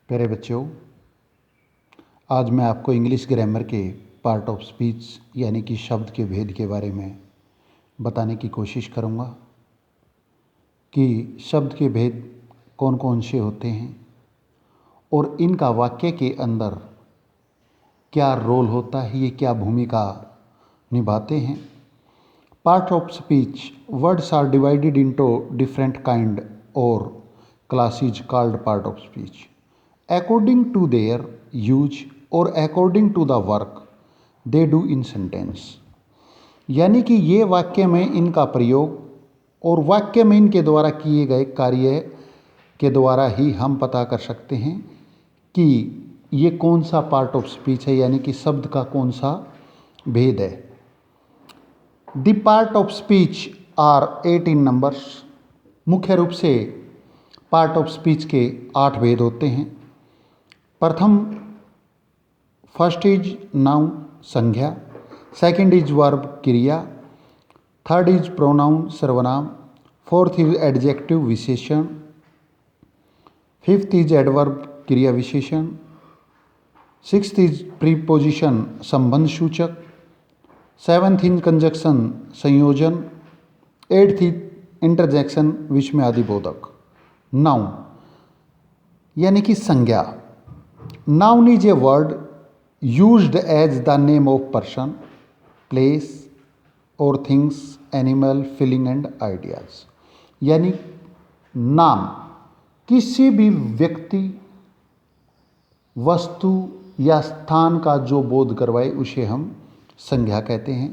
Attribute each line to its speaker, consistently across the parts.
Speaker 1: प्यारे बच्चों, आज मैं आपको इंग्लिश ग्रामर के पार्ट ऑफ स्पीच यानी कि शब्द के भेद के बारे में बताने की कोशिश करूँगा कि शब्द के भेद कौन कौन से होते हैं और इनका वाक्य के अंदर क्या रोल होता है, ये क्या भूमिका निभाते हैं। Part of speech words are divided into different kind और classes called part of speech according to their use or according to the work they do in sentence। यानी कि ये वाक्य में इनका प्रयोग और वाक्य में इनके द्वारा किए गए कार्य के द्वारा ही हम पता कर सकते हैं कि ये कौन सा पार्ट ऑफ स्पीच है, यानी कि शब्द का कौन सा भेद है। The part of speech are 8 in numbers. मुख्य रूप से पार्ट ऑफ स्पीच के 8 भेद होते हैं। प्रथम फर्स्ट इज नाउन संज्ञा, सेकंड इज वर्ब क्रिया, थर्ड इज प्रोनाउन सर्वनाम, फोर्थ इज एडजेक्टिव विशेषण, फिफ्थ इज एडवर्ब क्रिया विशेषण, सिक्स्थ इज प्रीपोजिशन संबंध सूचक, सेवन्थ इज कंजक्शन संयोजन, एट्थ इज इंटरजेक्शन विस्मयादि बोधक। नाउन यानी कि संज्ञा। Noun is a word used as the name of person, place or things, animal, feeling and ideas। यानी नाम किसी भी व्यक्ति, वस्तु या स्थान का जो बोध करवाए उसे हम संज्ञा कहते हैं।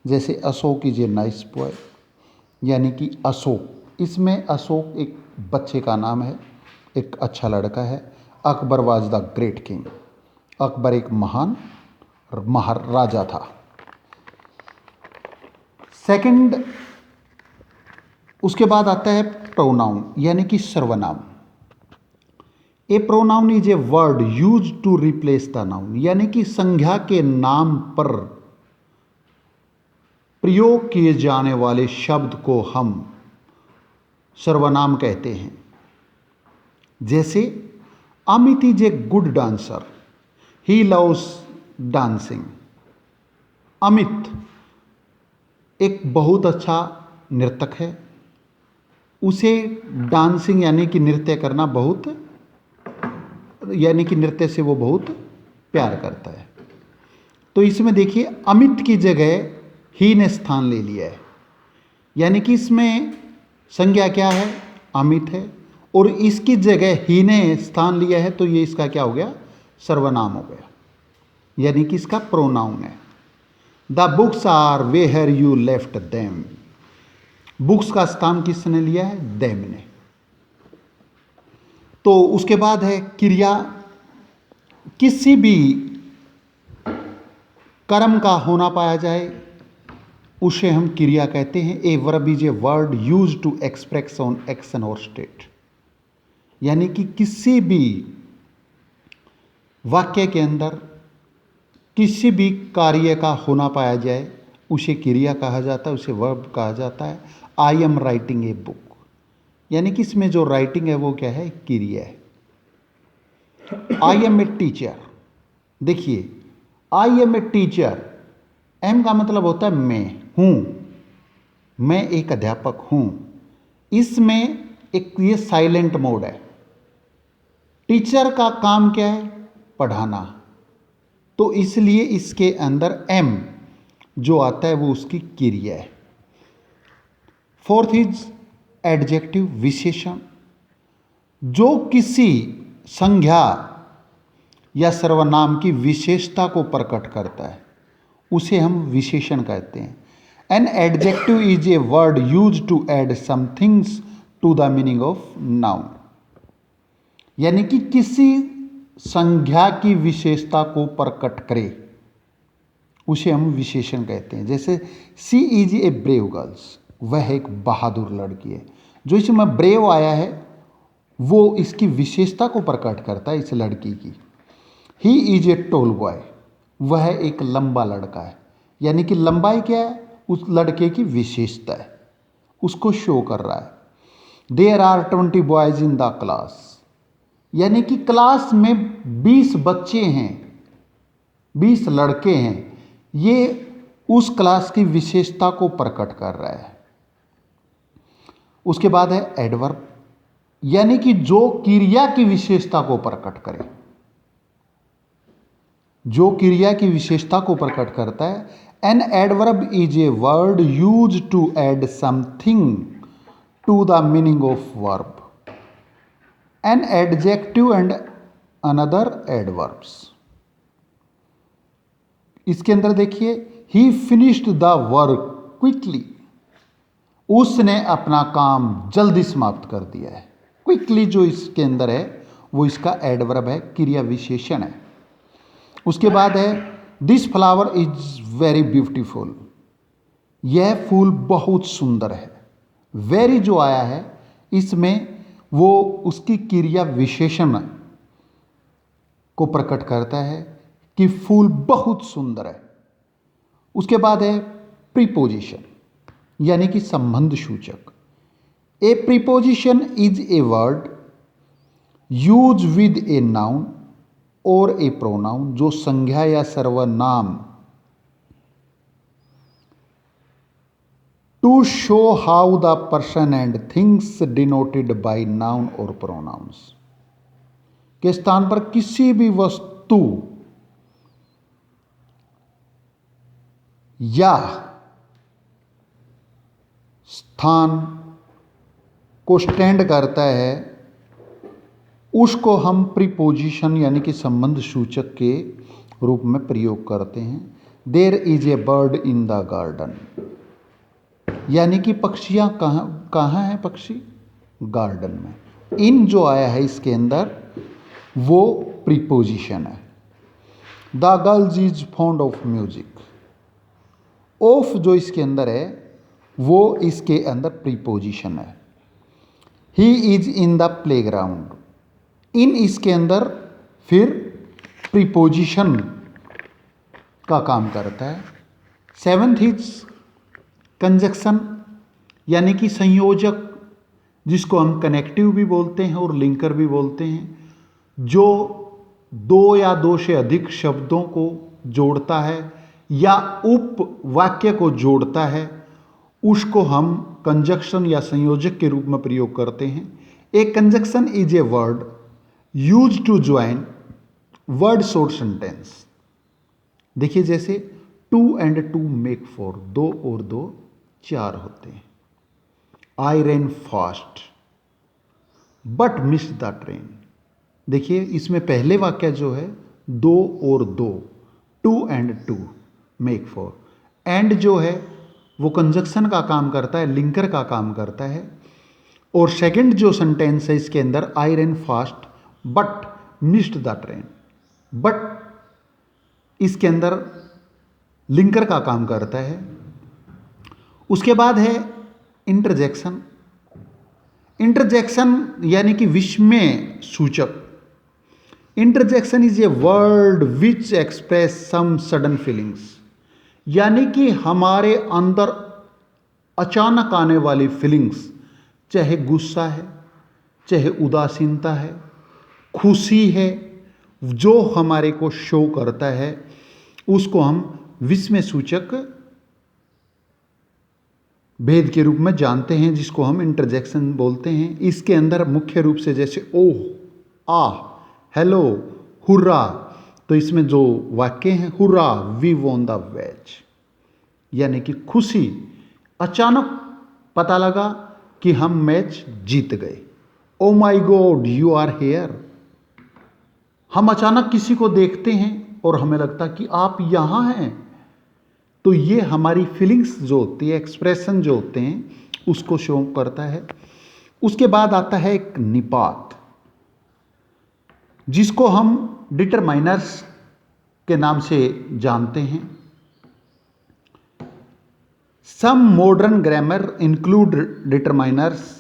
Speaker 1: जैसे Ashok is a nice boy, यानी कि अशोक, इसमें अशोक एक बच्चे का नाम है, एक अच्छा लड़का है। Akbar was the great king, Akbar एक महान महाराजा था। सेकंड, उसके बाद आता है प्रोनाउन यानी कि सर्वनाम। A pronoun is a word use to replace the noun, यानी कि संज्ञा के नाम पर प्रयोग किए जाने वाले शब्द को हम सर्वनाम कहते हैं। जैसे Amit is a good dancer, he loves dancing. Amit एक बहुत अच्छा नर्तक है, उसे डांसिंग यानी कि नृत्य करना बहुत, यानी कि नृत्य से वो बहुत प्यार करता है। तो इसमें देखिए अमित की जगह ही ने स्थान ले लिया है, यानी कि इसमें संज्ञा क्या है, अमित है, और इसकी जगह ही ने स्थान लिया है, तो ये इसका क्या हो गया, सर्वनाम हो गया, यानी कि इसका प्रोनाउन है। The books are where you left them. Books का स्थान किसने लिया है, देम ने। तो उसके बाद है क्रिया। किसी भी कर्म का होना पाया जाए उसे हम क्रिया कहते हैं। A verb is a word use to express on action और स्टेट, यानी कि किसी भी वाक्य के अंदर किसी भी कार्य का होना पाया जाए उसे क्रिया कहा जाता है, उसे वर्ब कहा जाता है। I am writing a book, यानी कि इसमें जो राइटिंग है वो क्या है, क्रिया है। आई एम ए टीचर, देखिए I am a teacher, am का मतलब होता है मैं हूँ, मैं एक अध्यापक हूँ। इसमें एक ये साइलेंट मोड है। टीचर का काम क्या है, पढ़ाना, तो इसलिए इसके अंदर एम जो आता है वो उसकी क्रिया है। फोर्थ इज एडजेक्टिव विशेषण, जो किसी संज्ञा या सर्वनाम की विशेषता को प्रकट करता है उसे हम विशेषण कहते हैं। An adjective is a word use to add some things to the meaning of noun, यानी कि किसी संज्ञा की विशेषता को प्रकट करे उसे हम विशेषण कहते हैं। जैसे सी इज ए ब्रेव गर्ल्स, वह एक बहादुर लड़की है। जो इसमें ब्रेव आया है वो इसकी विशेषता को प्रकट करता है, इस लड़की की। He is a tall boy, वह एक लंबा लड़का है, यानी कि लंबाई क्या है, उस लड़के की विशेषता है, उसको शो कर रहा है। There are 20 boys in the class, यानी कि क्लास में 20 बच्चे हैं, 20 लड़के हैं, ये उस क्लास की विशेषता को प्रकट कर रहा है। उसके बाद है एडवर्ब, यानी कि जो क्रिया की विशेषता को प्रकट करे, जो क्रिया की विशेषता को प्रकट करता है। An adverb is a word use to add something to the meaning of verb, an adjective and another adverbs. इसके अंदर देखिए, he finished the work quickly, उसने अपना काम जल्दी समाप्त कर दिया है। क्विकली जो इसके अंदर है वो इसका एडवर्ब है, क्रिया विशेषण है। उसके बाद है this flower is very beautiful, यह फूल बहुत सुंदर है। वेरी जो आया है इसमें वो उसकी क्रिया विशेषण को प्रकट करता है कि फूल बहुत सुंदर है। उसके बाद है प्रीपोजिशन, यानी कि संबंध सूचक। A preposition is a word use with a noun और ए प्रोनाउन, जो संज्ञा या सर्वनाम to show how the person and things denoted by noun और प्रोनाउंस, के स्थान पर किसी भी वस्तु या स्थान को स्टैंड करता है, उसको हम प्रीपोजिशन यानी कि संबंध सूचक के रूप में प्रयोग करते हैं। There is a bird in the garden, यानी कि पक्षियाँ कहाँ हैं? पक्षी गार्डन में। इन जो आया है इसके अंदर वो प्रीपोजिशन है। The girls is fond of music, of जो इसके अंदर है वो इसके अंदर प्रीपोजिशन है। He is in the playground, in इसके अंदर फिर प्रीपोजिशन का काम करता है। सेवंथ इज कंजक्शन, यानी कि संयोजक, जिसको हम कनेक्टिव भी बोलते हैं और लिंकर भी बोलते हैं, जो दो या दो से अधिक शब्दों को जोड़ता है या उप वाक्य को जोड़ता है, उसको हम कंजक्शन या संयोजक के रूप में प्रयोग करते हैं। A conjunction is a word use to join words और सेंटेंस। देखिए जैसे two and two make four, दो और दो चार होते हैं। I ran fast but miss the train, देखिए इसमें पहले वाक्य जो है दो और दो, two and two make four. And जो है वो कंजक्शन का काम करता है, लिंकर का काम करता है। और सेकंड जो सेंटेंस है इसके अंदर I ran fast but missed the train, but इसके अंदर लिंकर का काम करता है। उसके बाद है इंटरजेक्शन। इंटरजेक्शन यानी कि विस्मय सूचक। Interjection is a word which express some sudden feelings, यानी कि हमारे अंदर अचानक आने वाली फीलिंग्स, चाहे गुस्सा है, चाहे उदासीनता है, खुशी है, जो हमारे को शो करता है उसको हम विस्मय सूचक भेद के रूप में जानते हैं, जिसको हम इंटरजेक्शन बोलते हैं। इसके अंदर मुख्य रूप से जैसे ओह, आ, हेलो, हुर्रा, तो इसमें जो वाक्य हैं hurrah we won the match, यानी कि खुशी, अचानक पता लगा कि हम मैच जीत गए। ओ माई गॉड यू आर हेयर, हम अचानक किसी को देखते हैं और हमें लगता कि आप यहाँ हैं, तो ये हमारी फीलिंग्स जो होती है, एक्सप्रेशन जो होते हैं, उसको शो करता है। उसके बाद आता है एक निपात, जिसको हम डिटरमाइनर्स के नाम से जानते हैं। Some modern grammar include determiners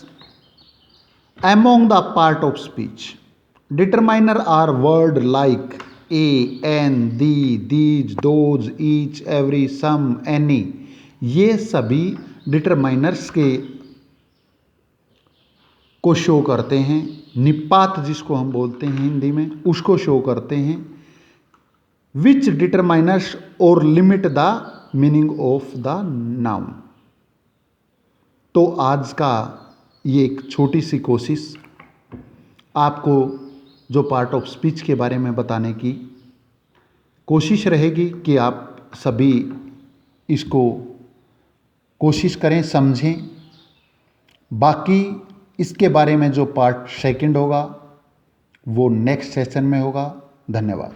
Speaker 1: among the part of speech. Determiner are word like a, an, these, those, each, every, some, any. ये सभी डिटरमाइनर्स के को शो करते हैं। निपात जिसको हम बोलते हैं हिंदी में, उसको शो करते हैं। विच डिटरमाइनर्स और limit the meaning of the noun. तो आज का ये एक छोटी सी कोशिश आपको जो पार्ट ऑफ स्पीच के बारे में बताने की कोशिश रहेगी कि आप सभी इसको कोशिश करें, समझें। बाकी इसके बारे में जो पार्ट सेकंड होगा वो नेक्स्ट सेशन में होगा। धन्यवाद।